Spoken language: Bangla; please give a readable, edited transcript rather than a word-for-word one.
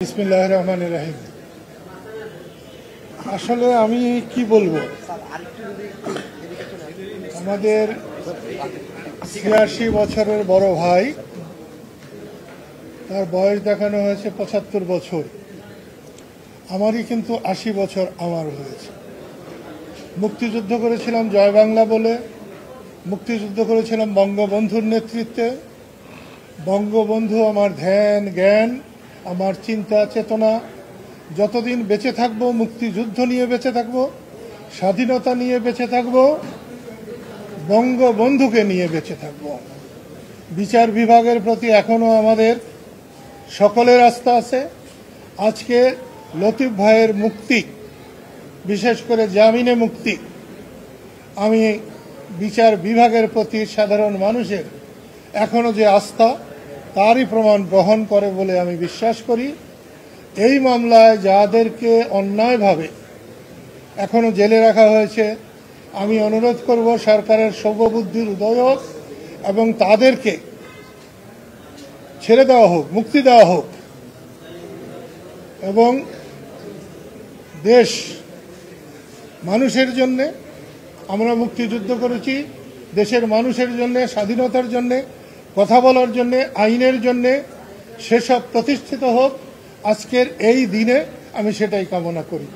বিসমিল্লাহির রহমানির রহিম। আসলে আমি কি বলবো, আমাদের ৮৬ বছরের বড় ভাই, তার বয়স দেখানো হয়েছে ৭৫ বছর। আমারই কিন্তু ৮০ বছর আমার হয়েছে। মুক্তিযুদ্ধ করেছিলাম জয় বাংলা বলে, মুক্তিযুদ্ধ করেছিলাম বঙ্গবন্ধুর নেতৃত্বে। বঙ্গবন্ধু আমার ধ্যান জ্ঞান, আমার চিন্তা চেতনা। যতদিন বেঁচে থাকব মুক্তিযুদ্ধ নিয়ে বেঁচে থাকব, স্বাধীনতা নিয়ে বেঁচে থাকব, বঙ্গবন্ধুকে নিয়ে বেঁচে থাকব। বিচার বিভাগের প্রতি এখনো আমাদের সকলের আস্থা আছে। আজকে লতিফ ভাইয়ের মুক্তি, বিশেষ করে জামিনে মুক্তি, আমি বিচার বিভাগের প্রতি সাধারণ মানুষের এখনো যে আস্থা, তারই প্রমাণ বহন করে বলে আমি বিশ্বাস করি। এই মামলায় যাদেরকে অন্যায়ভাবে এখনো জেলে রাখা হয়েছে, আমি অনুরোধ করব সরকারের শুভবুদ্ধির উদয় হোক এবং তাদেরকে ছেড়ে দেওয়া হোক, মুক্তি দেওয়া হোক। এবং দেশ মানুষের জন্যে আমরা মুক্তিযুদ্ধ করেছি, দেশের মানুষের জন্যে, স্বাধীনতার জন্যে, কথা বলার জন্যে, আইনের জন্যে, সেসব প্রতিষ্ঠিত হোক। আজকের এই দিনে আমি সেটাই কামনা করি।